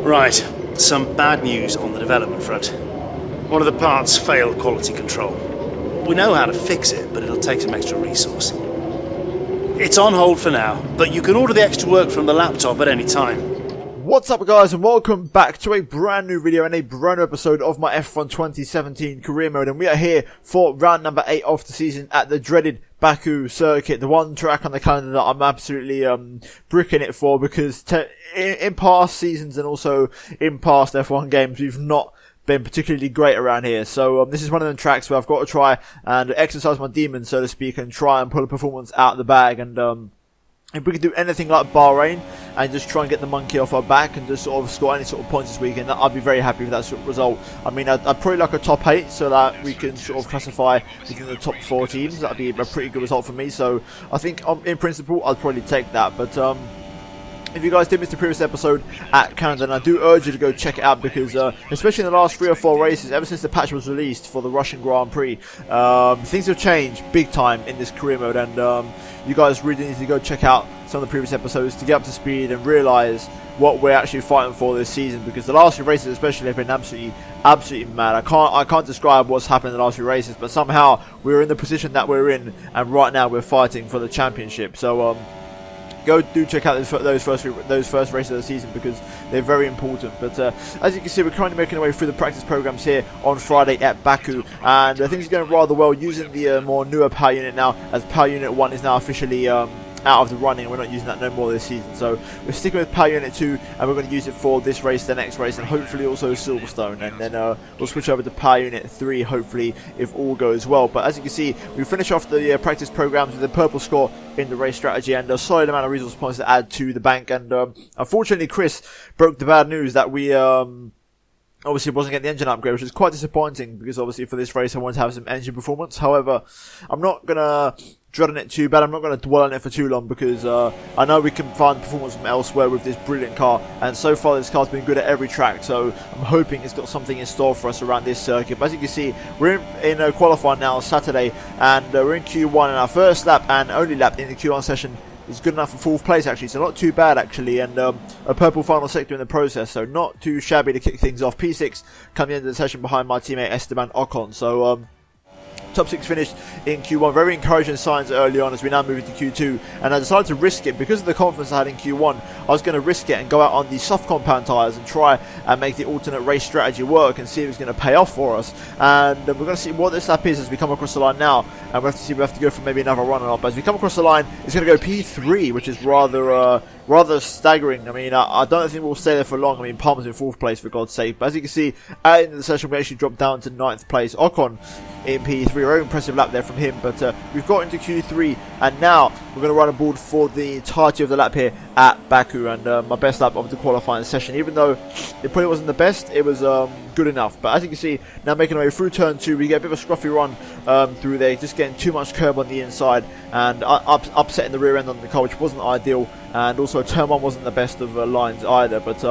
Right, some bad news on the development front. One of the parts failed quality control. We know how to fix it, but it'll take some extra resource. It's on hold for now, but you can order the extra work from the laptop at any time. What's up guys, and welcome back to a brand new video and a brand new episode of my F1 2017 career mode, and we are here for round number 8 of the season at the dreaded Baku circuit, the one track on the calendar that I'm absolutely bricking it for, because in past seasons and also in past F1 games we've not been particularly great around here. So this is one of them tracks where I've got to try and exercise my demons, so to speak, and try and pull a performance out of the bag. And if we could do anything like Bahrain and just try and get the monkey off our back and just sort of score any sort of points this weekend, I'd be very happy with that sort of result. I mean, I'd probably like a top 8 so that we can sort of classify within the top 4 teams. That'd be a pretty good result for me. So I think in principle I'd probably take that. But if you guys did miss the previous episode at Canada, then I do urge you to go check it out, because especially in the last 3 or 4 races, ever since the patch was released for the Russian Grand Prix, things have changed big time in this career mode, and you guys really need to go check out some of the previous episodes to get up to speed and realise what we're actually fighting for this season, because the last few races especially have been absolutely mad. I can't describe what's happened in the last few races, but somehow we're in the position that we're in, and right now we're fighting for the championship. So go do check out those first races of the season, because they're very important. But as you can see, we're currently making our way through the practice programs here on Friday at Baku, and things are going rather well, using the more newer power unit now, as power unit 1 is now officially out of the running. We're not using that no more this season, so we're sticking with power unit 2, and we're going to use it for this race, the next race, and hopefully also Silverstone, and then we'll switch over to power unit 3 hopefully, if all goes well. But as you can see, we finish off the practice programs with a purple score in the race strategy and a solid amount of resource points to add to the bank. And unfortunately Chris broke the bad news that we obviously wasn't getting the engine upgrade, which is quite disappointing, because obviously for this race I wanted to have some engine performance. However, I'm not going to dread on it too bad. I'm not going to dwell on it for too long, because I know we can find performance from elsewhere with this brilliant car, and so far this car's been good at every track, so I'm hoping it's got something in store for us around this circuit. But as you can see, we're in qualifying now Saturday, and we're in Q1, and our first lap and only lap in the Q1 session is good enough for 4th place actually, so not too bad actually, and a purple final sector in the process, so not too shabby to kick things off. P6 coming into the session behind my teammate Esteban Ocon, so top 6 finished in Q1. Very encouraging signs early on as we now move into Q2, and I decided to risk it because of the confidence I had in Q1. I was going to risk it and go out on the soft compound tyres and try and make the alternate race strategy work and see if it's going to pay off for us. And we're going to see what this lap is as we come across the line now, and we have to see if we have to go for maybe another run or not. But as we come across the line, it's going to go P3, which is rather staggering. I mean, I don't think we'll stay there for long. I mean, Palmer's in 4th place, for God's sake. But as you can see, at the end of the session, we actually dropped down to 9th place. Ocon in P3, very impressive lap there from him. But we've got into Q3, and now we're going to run aboard for the entirety of the lap here at Baku. And my best lap of the qualifying session, even though it probably wasn't the best, it was good enough. But as you can see, now making our way through turn 2, we get a bit of a scruffy run through there, just getting too much curb on the inside and upsetting the rear end on the car, which wasn't ideal. And also turn 1 wasn't the best of lines either. But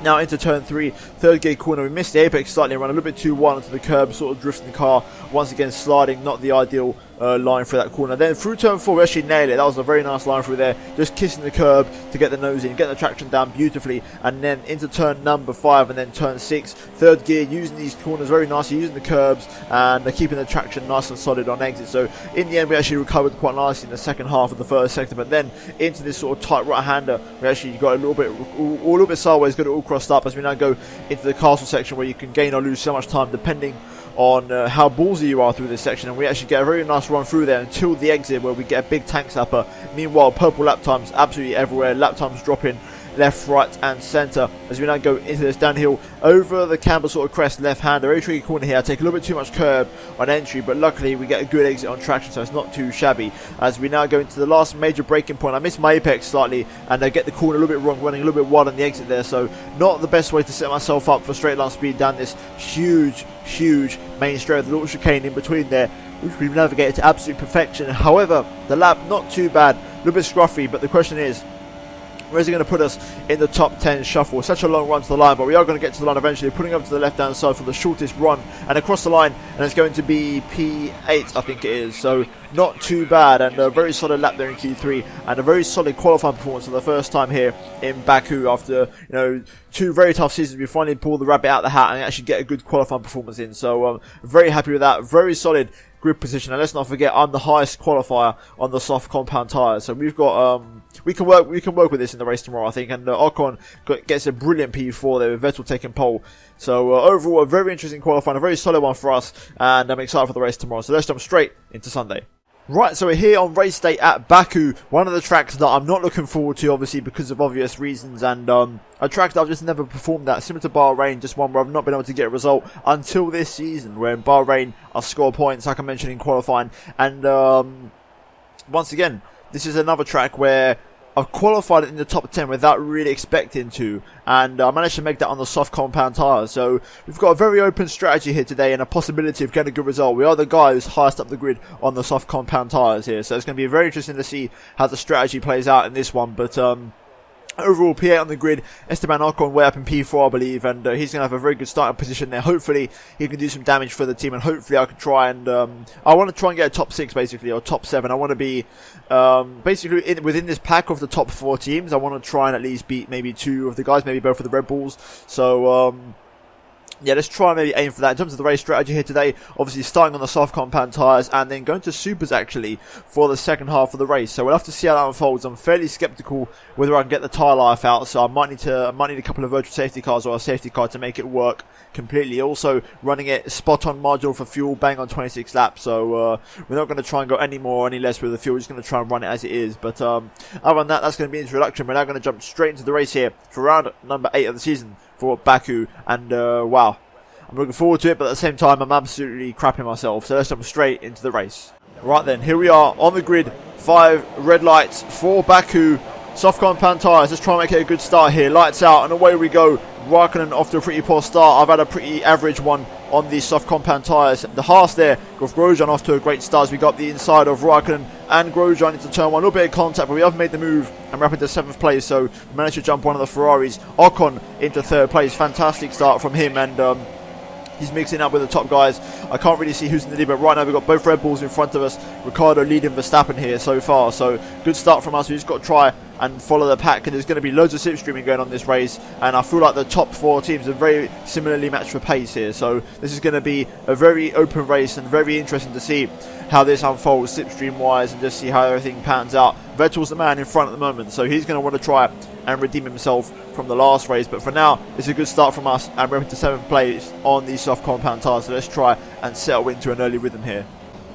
now into turn 3, 3rd gear corner, we missed the apex slightly and ran a little bit too wide onto the curb, sort of drifting the car, once again sliding, not the ideal line through that corner. Then through turn 4 we actually nailed it. That was a very nice line through there, just kissing the curb to get the nose in, get the traction down beautifully, and then into turn number 5 and then turn 6, 3rd gear, using these corners very nicely, using the curbs and keeping the traction nice and solid on exit. So in the end we actually recovered quite nicely in the second half of the first sector, but then into this sort of tight right hander we actually got a little bit sideways, got it all crossed up as we now go into the castle section, where you can gain or lose so much time depending on how ballsy you are through this section. And we actually get a very nice run through there until the exit, where we get a big tank slapper. Meanwhile, purple lap times absolutely everywhere, lap times dropping left, right and centre as we now go into this downhill over the camber sort of crest left hander. Very tricky corner here. I take a little bit too much curb on entry, but luckily we get a good exit on traction, so it's not too shabby as we now go into the last major braking point. I missed my apex slightly and I get the corner a little bit wrong, running a little bit wide on the exit there, so not the best way to set myself up for straight line speed down this huge main straight with the little chicane in between there, which we've navigated to absolute perfection. However, the lap not too bad, a little bit scruffy, but the question is, Where's he going to put us in the top 10 shuffle? Such a long run to the line, but we are going to get to the line eventually. Putting up to the left-hand side for the shortest run and across the line, and it's going to be P8, I think it is. So not too bad, and a very solid lap there in Q3, and a very solid qualifying performance for the first time here in Baku after 2 very tough seasons. We finally pulled the rabbit out of the hat and actually get a good qualifying performance in. So very happy with that. Very solid grid position, and let's not forget I'm the highest qualifier on the soft compound tyres. So we've got we can work with this in the race tomorrow, I think. And Ocon gets a brilliant P4 there with Vettel taking pole. So overall a very interesting qualifying, a very solid one for us, and I'm excited for the race tomorrow. So let's jump straight into Sunday. Right, so we're here on race day at Baku, one of the tracks that I'm not looking forward to, obviously, because of obvious reasons, and a track that I've just never performed at, similar to Bahrain, just one where I've not been able to get a result until this season, where in Bahrain I score points, like I mentioned in qualifying, and once again, this is another track where I've qualified in the top 10 without really expecting to, and I managed to make that on the soft compound tyres. So we've got a very open strategy here today and a possibility of getting a good result. We are the guys highest up the grid on the soft compound tyres here, so it's going to be very interesting to see how the strategy plays out in this one. But overall, P8 on the grid, Esteban Ocon way up in P4, I believe, and he's going to have a very good starting position there. Hopefully, he can do some damage for the team, and hopefully I can try and, I want to try and get a top 6, basically, or top 7. I want to be, basically, within this pack of the top 4 teams. I want to try and at least beat maybe 2 of the guys, maybe both of the Red Bulls. So, yeah, let's try and maybe aim for that. In terms of the race strategy here today, obviously starting on the soft compound tyres and then going to supers actually for the second half of the race. So we'll have to see how that unfolds. I'm fairly sceptical whether I can get the tyre life out, so I might need a couple of virtual safety cars or a safety car to make it work completely. Also running it spot on module for fuel, bang on 26 laps. So we're not going to try and go any more or any less with the fuel. We're just going to try and run it as it is. But other than that, that's going to be introduction. We're now going to jump straight into the race here for round number 8 of the season for Baku, and wow, I'm looking forward to it, but at the same time I'm absolutely crapping myself. So let's jump straight into the race. Right then, here we are on the grid, 5 red lights for Baku, soft compound tyres. Let's try and make it a good start here. Lights out and away we go. Raikkonen off to a pretty poor start. I've had a pretty average one on these soft compound tyres. The Haas there, with Grosjean off to a great start as we got the inside of Raikkonen and Grosjean into turn 1. A little bit of contact, but we have made the move and we're up into 7th place, so we managed to jump one of the Ferraris. Ocon into 3rd place. Fantastic start from him, and he's mixing up with the top guys. I can't really see who's in the lead, but right now we've got both Red Bulls in front of us. Ricciardo leading Verstappen here so far, so good start from us. We just got to try and follow the pack, and there's going to be loads of slipstreaming going on this race, and I feel like the top 4 teams are very similarly matched for pace here, so this is going to be a very open race and very interesting to see how this unfolds slipstream wise and just see how everything pans out. Vettel's the man in front at the moment, so he's going to want to try and redeem himself from the last race, but for now it's a good start from us and we're up into 7th place on these soft compound tyres, so let's try and settle into an early rhythm here.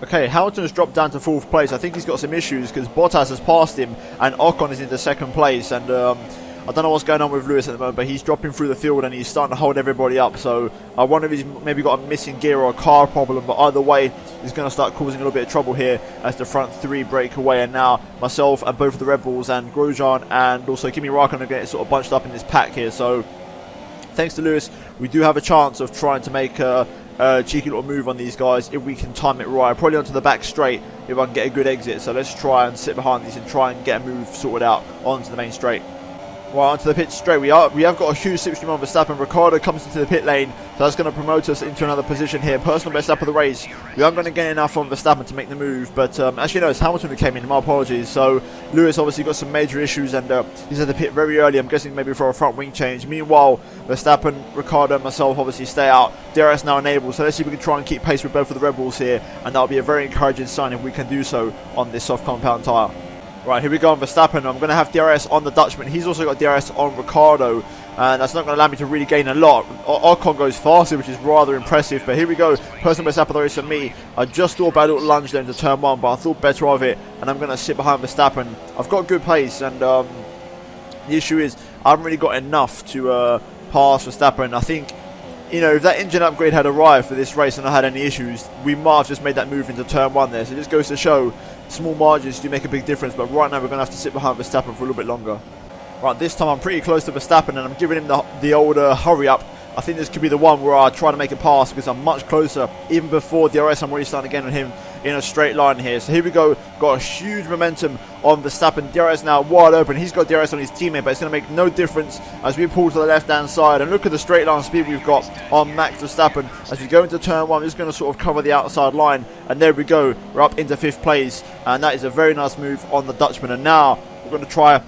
Okay, Hamilton has dropped down to 4th place. I think he's got some issues because Bottas has passed him and Ocon is into 2nd place, and I don't know what's going on with Lewis at the moment, but he's dropping through the field and he's starting to hold everybody up. So I wonder if he's maybe got a missing gear or a car problem, but either way he's going to start causing a little bit of trouble here as the front 3 break away, and now myself and both of the Red Bulls and Grosjean and also Kimi Raikkonen are getting sort of bunched up in this pack here. So thanks to Lewis, we do have a chance of trying to make a cheeky little move on these guys if we can time it right. Probably onto the back straight if I can get a good exit. So let's try and sit behind these and try and get a move sorted out onto the main straight. Right, onto the pit straight. We have got a huge slipstream on Verstappen. Ricciardo comes into the pit lane, so that's going to promote us into another position here. Personal best lap of the race. We aren't going to get enough on Verstappen to make the move, but actually no, it's Hamilton who came in. My apologies. So Lewis obviously got some major issues, and he's at the pit very early. I'm guessing maybe for a front wing change. Meanwhile, Verstappen, Ricciardo, and myself obviously stay out. DRS now enabled, so let's see if we can try and keep pace with both of the Red Bulls here, and that'll be a very encouraging sign if we can do so on this soft compound tyre. Right, here we go on Verstappen. I'm going to have DRS on the Dutchman. He's also got DRS on Ricciardo, and that's not going to allow me to really gain a lot. Ocon goes faster, which is rather impressive, but here we go. Personal best lap of the race for me. I just thought about a little lunge there into turn 1, but I thought better of it, and I'm going to sit behind Verstappen. I've got good pace, and the issue is I haven't really got enough to pass Verstappen. I think, you know, if that engine upgrade had arrived for this race and I had any issues, we might have just made that move into turn 1 there. So it just goes to show small margins do make a big difference, but right now we're going to have to sit behind Verstappen for a little bit longer. Right, this time I'm pretty close to Verstappen and I'm giving him the old hurry up. I think this could be the one where I try to make a pass because I'm much closer. Even before DRS, I'm already starting to gain on him in a straight line here. So here we go, got a huge momentum on Verstappen. DRS now wide open. He's got DRS on his teammate, but it's going to make no difference as we pull to the left-hand side. And look at the straight line speed we've got on Max Verstappen. As we go into turn 1, just going to sort of cover the outside line. And there we go, we're up into 5th place. And that is a very nice move on the Dutchman. And now we're going to try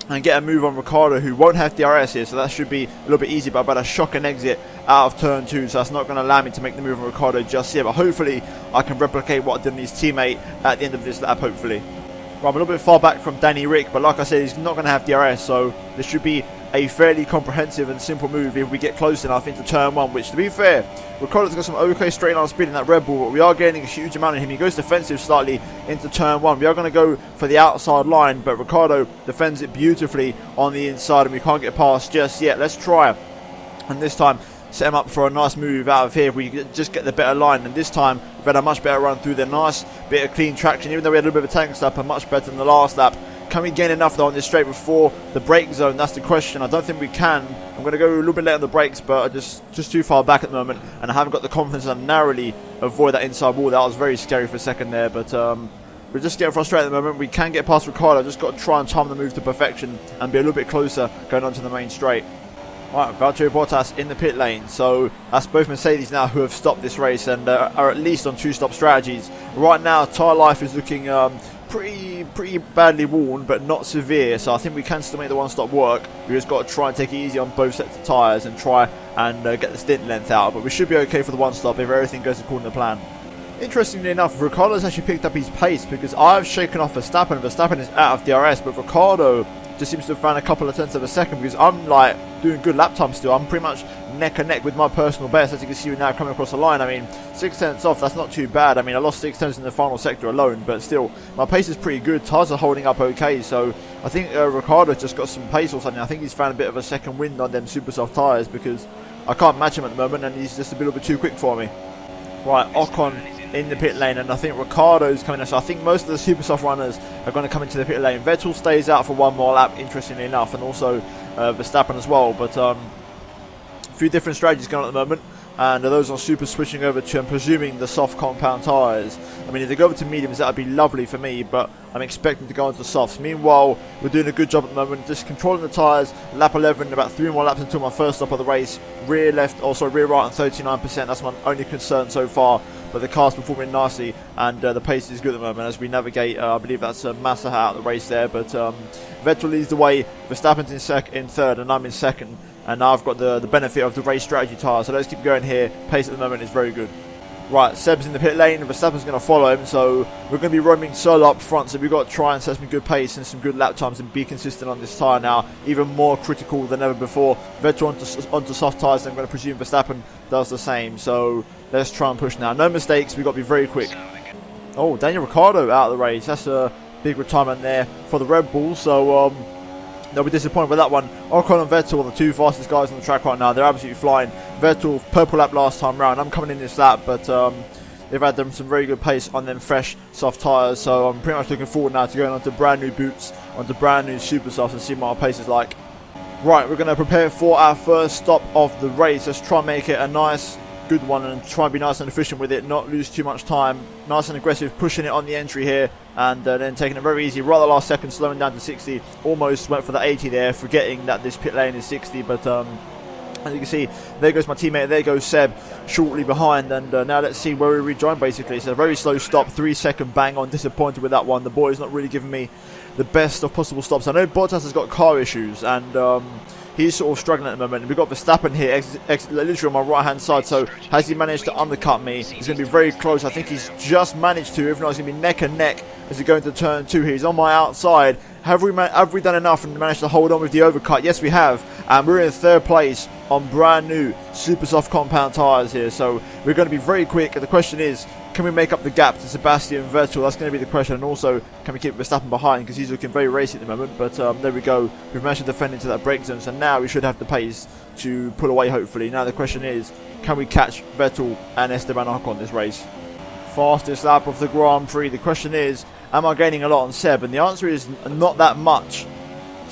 and get a move on Ricciardo, who won't have DRS here, so that should be a little bit easy. But about a shock and exit out of turn 2, so that's not going to allow me to make the move on Ricciardo just yet. But hopefully I can replicate what I did on his teammate at the end of this lap, hopefully. Right, I'm a little bit far back from Danny Rick, but like I said, he's not going to have DRS, so this should be a fairly comprehensive and simple move if we get close enough into turn 1, which, to be fair, Ricciardo's got some okay straight line speed in that Red Bull, but we are gaining a huge amount of him. He goes defensive slightly into turn 1. We are going to go for the outside line, but Ricciardo defends it beautifully on the inside, and we can't get past just yet. Let's try, and this time set him up for a nice move out of here if we just get the better line. And this time we've had a much better run through the nice bit of clean traction, even though we had a little bit of a tank stop, and much better than the last lap. Can we gain enough though on this straight before the brake zone? That's the question. I don't think we can. I'm going to go a little bit late on the brakes, but I'm just too far back at the moment, and I haven't got the confidence to narrowly avoid that inside wall. That was very scary for a second there, but we're just getting frustrated at the moment. We can get past Ricciardo. Just got to try and time the move to perfection and be a little bit closer going on to the main straight. Right, Valtteri Bottas in the pit lane. So that's both Mercedes now who have stopped this race and are at least on 2-stop strategies. Right now, tyre life is looking pretty badly worn, but not severe. So I think we can still make the 1-stop work. We just got to try and take it easy on both sets of tyres and try and get the stint length out. But we should be okay for the 1-stop if everything goes according to plan. Interestingly enough, Ricciardo's actually picked up his pace because I've shaken off Verstappen. Verstappen is out of DRS, but Ricciardo just seems to have found a couple of tenths of a second because I'm like doing good lap time still. I'm pretty much neck and neck with my personal best, as you can see now coming across the line. I mean, 6 tenths off, that's not too bad. I mean, I lost 6 tenths in the final sector alone, but still, my pace is pretty good. Tyres are holding up okay, so I think Ricciardo just got some pace or something. I think he's found a bit of a second wind on them super soft tyres because I can't match him at the moment and he's just a little bit too quick for me. Right, Ocon in the pit lane, and I think Ricciardo's coming in, so I think most of the super soft runners are going to come into the pit lane. Vettel stays out for one more lap, interestingly enough, and also Verstappen as well, but a few different strategies going on at the moment, and those on super switching over to, I'm presuming, the soft compound tyres. I mean, if they go over to mediums, that would be lovely for me, but I'm expecting to go into softs. Meanwhile, we're doing a good job at the moment, just controlling the tyres. Lap 11, about 3 more laps until my first stop of the race. Rear left, also rear right on 39%, that's my only concern so far. But the car's performing nicely, and the pace is good at the moment as we navigate. I believe that's Massa out of the race there, but Vettel leads the way. Verstappen's in third, and I'm in second. And now I've got the benefit of the race strategy tyre, so let's keep going here. Pace at the moment is very good. Right, Seb's in the pit lane, and Verstappen's going to follow him, so we're going to be roaming solo up front, so we've got to try and set some good pace and some good lap times and be consistent on this tyre now, even more critical than ever before. Vettel onto soft tyres, and I'm going to presume Verstappen does the same, so let's try and push now. No mistakes, we've got to be very quick. Oh, Daniel Ricciardo out of the race. That's a big retirement there for the Red Bull, so they'll be disappointed with that one. Ocon and Vettel are the two fastest guys on the track right now. They're absolutely flying. Vettel, purple lap last time round. I'm coming in this lap, but they've had them some very good pace on them fresh, soft tyres. So I'm pretty much looking forward now to going onto brand new boots, onto brand new super softs and see what our pace is like. Right, we're going to prepare for our first stop of the race. Let's try and make it a nice, good one and try and be nice and efficient with it, not lose too much time. Nice and aggressive, pushing it on the entry here, and then taking it very easy right at the last second, slowing down to 60. Almost went for the 80 there, forgetting that this pit lane is 60, but as you can see, there goes my teammate, there goes Seb shortly behind, and now let's see where we rejoin basically. It's a very slow stop, 3-second bang on. Disappointed with that one. The boy's not really giving me the best of possible stops. I know Bottas has got car issues, and he's sort of struggling at the moment. We've got Verstappen here, literally on my right hand side, so has he managed to undercut me? He's going to be very close. I think he's just managed to, if not, it's going to be neck and neck as we go into turn 2 here. He's on my outside. Have we done enough and managed to hold on with the overcut? Yes, we have, and we're in third place on brand new super soft compound tyres here, so we're going to be very quick. The question is, can we make up the gap to Sebastian Vettel? That's going to be the question, and also, can we keep Verstappen behind, because he's looking very racy at the moment, but there we go. We've managed to defend into that brake zone, so now we should have the pace to pull away, hopefully. Now the question is, can we catch Vettel and Esteban Ocon this race? Fastest lap of the Grand Prix. The question is, am I gaining a lot on Seb? And the answer is not that much.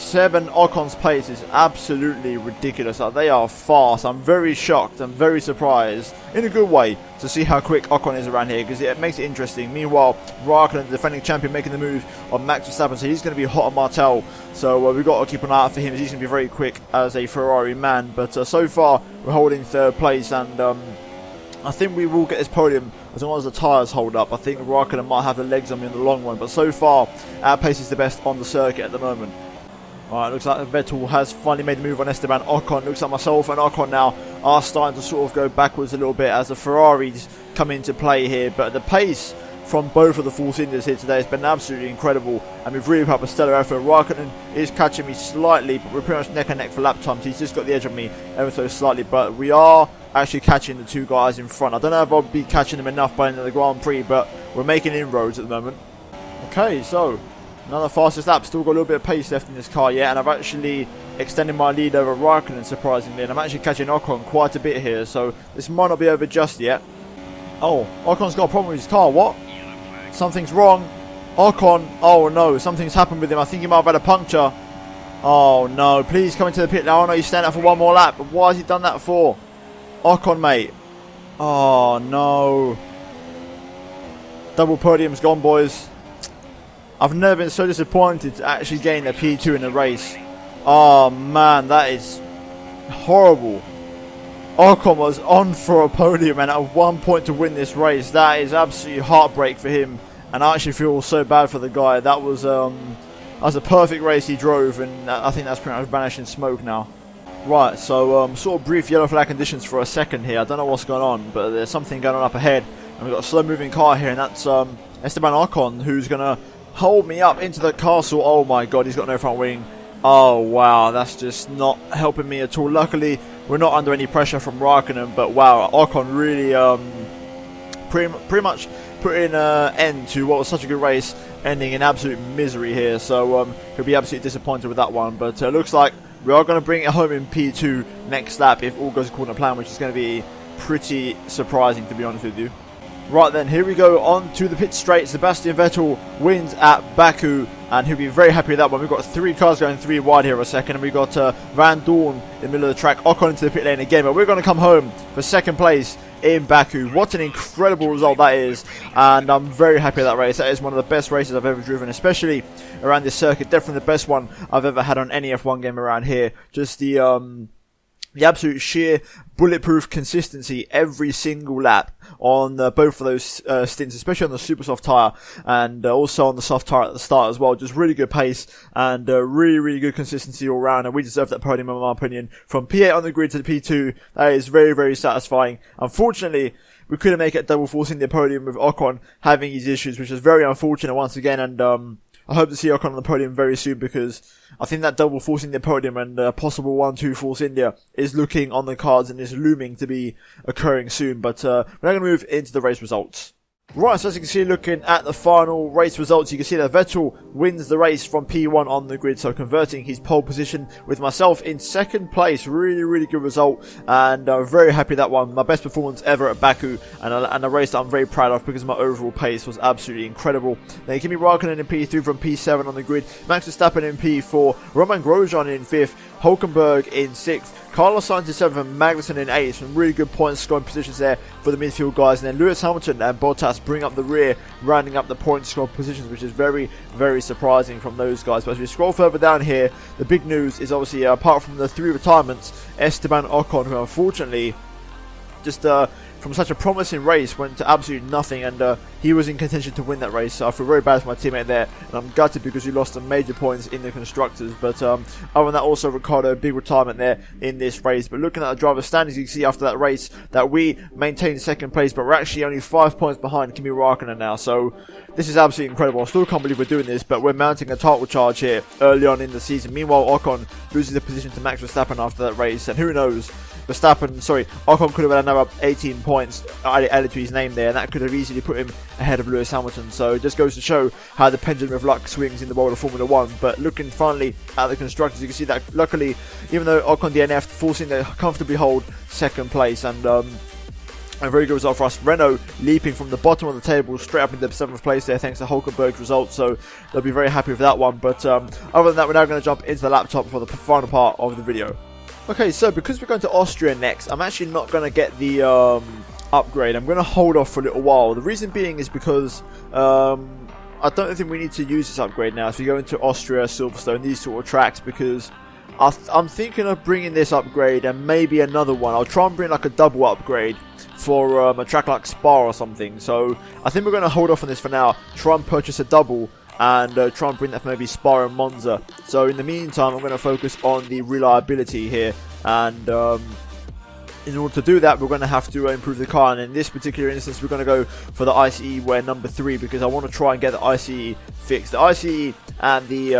7. Ocon's pace is absolutely ridiculous. Like, they are fast. I'm very shocked. I'm very surprised, in a good way, to see how quick Ocon is around here, because it makes it interesting. Meanwhile, Raikkonen, the defending champion, making the move on Max Verstappen, so he's going to be hot on Martel. So we've got to keep an eye out for him, as he's going to be very quick as a Ferrari man. But so far, we're holding 3rd place, and I think we will get this podium as long as the tyres hold up. I think Raikkonen might have the legs on me in the long run, but so far, our pace is the best on the circuit at the moment. Alright, looks like Vettel has finally made the move on Esteban Ocon. Looks like myself and Ocon now are starting to sort of go backwards a little bit as the Ferraris come into play here. But the pace from both of the Force Indians here today has been absolutely incredible, and we've really put up a stellar effort. Raikkonen is catching me slightly, but we're pretty much neck and neck for lap times. He's just got the edge of me ever so slightly, but we are actually catching the 2 guys in front. I don't know if I'll be catching them enough by the end of the Grand Prix, but we're making inroads at the moment. Okay, so another fastest lap. Still got a little bit of pace left in this car yet, and I've actually extended my lead over Raikkonen, surprisingly, and I'm actually catching Ocon quite a bit here, so this might not be over just yet. Oh, Ocon's got a problem with his car. What? Something's wrong. Ocon. Oh no, something's happened with him. I think he might have had a puncture. Oh no, please come into the pit now. I know he's staying out for one more lap, but why has he done that for? Ocon, mate. Oh no. Double podium's gone, boys. I've never been so disappointed to actually gain a P2 in a race. Oh man, that is horrible. Ocon was on for a podium and at 1 point to win this race. That is absolutely heartbreak for him, and I actually feel so bad for the guy. That was a perfect race he drove, and I think that's pretty much vanished in smoke now. Right, so sort of brief yellow flag conditions for a second here. I don't know what's going on, but there's something going on up ahead, and we've got a slow moving car here, and that's Esteban Ocon, who's going to hold me up into the castle. Oh my god, he's got no front wing. Oh wow, that's just not helping me at all. Luckily, we're not under any pressure from Raikkonen, but wow, Ocon really pretty much put in an end to what was such a good race, ending in absolute misery here. So he'll be absolutely disappointed with that one, but looks like we are going to bring it home in P2 next lap if all goes according to plan, which is going to be pretty surprising, to be honest with you. Right then, here we go on to the pit straight. Sebastian Vettel wins at Baku, and he'll be very happy with that one. We've got 3 cars going 3 wide here a second, and we've got Van Dorn in the middle of the track, Ocon into the pit lane again, but we're going to come home for 2nd place in Baku. What an incredible result that is, and I'm very happy with that race. That is one of the best races I've ever driven, especially around this circuit. Definitely the best one I've ever had on any F1 game around here. Just the absolute sheer bulletproof consistency every single lap on both of those stints, especially on the super soft tyre and also on the soft tyre at the start as well. Just really good pace and really good consistency all round, and we deserve that podium in my opinion. From P8 on the grid to the P2, that is very satisfying. Unfortunately, we couldn't make it double forcing the podium with Ocon having his issues, which is very unfortunate once again, and I hope to see Ocon on the podium very soon, because I think that double forcing the podium and possible 1-2 Force India is looking on the cards and is looming to be occurring soon. But we're now going to move into the race results. Right, so as you can see, looking at the final race results, you can see that Vettel wins the race from P1 on the grid, so converting his pole position with myself in 2nd place. Really good result, and very happy with that one. My best performance ever at Baku, and a race that I'm very proud of because my overall pace was absolutely incredible. Then Kimi Raikkonen in P3 from P7 on the grid, Max Verstappen in P4, Roman Grosjean in 5th, Hulkenberg in 6th, Carlos Sainz in 7th, and Magnussen in 8th. Some really good points scoring positions there for the midfield guys. And then Lewis Hamilton and Bottas bring up the rear, rounding up the point score positions, which is very surprising from those guys. But as we scroll further down here, the big news is obviously, apart from the 3 retirements, Esteban Ocon, who unfortunately just from such a promising race went to absolutely nothing, and he was in contention to win that race. So I feel very bad for my teammate there, and I'm gutted because he lost some major points in the constructors. But other than that, also Ricciardo, big retirement there in this race. But looking at the driver's standings, you can see after that race that we maintained 2nd place, but we're actually only 5 points behind Kimi Raikkonen now. So this is absolutely incredible. I still can't believe we're doing this, but we're mounting a title charge here early on in the season. Meanwhile, Ocon loses the position to Max Verstappen after that race, and who knows, Ocon could have had another 18 points added to his name there, and that could have easily put him ahead of Lewis Hamilton. So it just goes to show how the pendulum of luck swings in the world of Formula 1. But looking finally at the constructors, you can see that luckily, even though Ocon DNF'd, forcing to comfortably hold 2nd place, and A very good result for us. Renault leaping from the bottom of the table straight up into the 7th place there thanks to Hulkenberg's result, so they'll be very happy with that one. But other than that, we're now going to jump into the laptop for the final part of the video. Okay, so because we're going to Austria next, I'm actually not going to get the upgrade. I'm going to hold off for a little while. The reason being is because I don't think we need to use this upgrade now as we go into Austria, Silverstone, these sort of tracks, because I'm thinking of bringing this upgrade and maybe another one. I'll try and bring like a double upgrade for a track like Spa or something. So I think we're going to hold off on this for now, try and purchase a double and try and bring that for maybe Spa and Monza. So in the meantime, I'm going to focus on the reliability here, and in order to do that, we're going to have to improve the car, and in this particular instance, we're going to go for the ICE wear number 3, because I want to try and get the ICE fixed. The ICE and the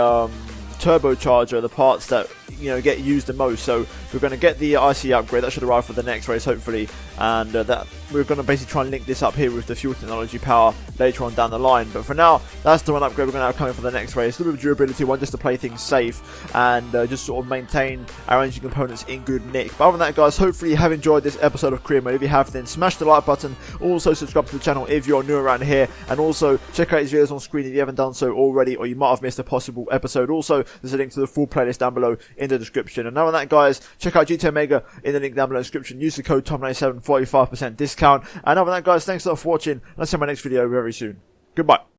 turbocharger are the parts that get used the most, so we're going to get the ICE upgrade. That should arrive for the next race hopefully, and that we're going to basically try and link this up here with the fuel technology power later on down the line. But for now, that's the one upgrade we're going to have coming for the next race. A little bit of durability one just to play things safe and just sort of maintain our engine components in good nick. But other than that, guys, hopefully you have enjoyed this episode of Career Mode. If you have, then smash the like button. Also subscribe to the channel if you're new around here, and also check out these videos on screen if you haven't done so already, or you might have missed a possible episode. Also, there's a link to the full playlist down below in the description. And now on that, guys, check out GT Omega in the link down below in the description. Use the code TOM97 for 45% discount. And other than that, guys, thanks a lot for watching, and I'll see you in my next video very soon. Goodbye.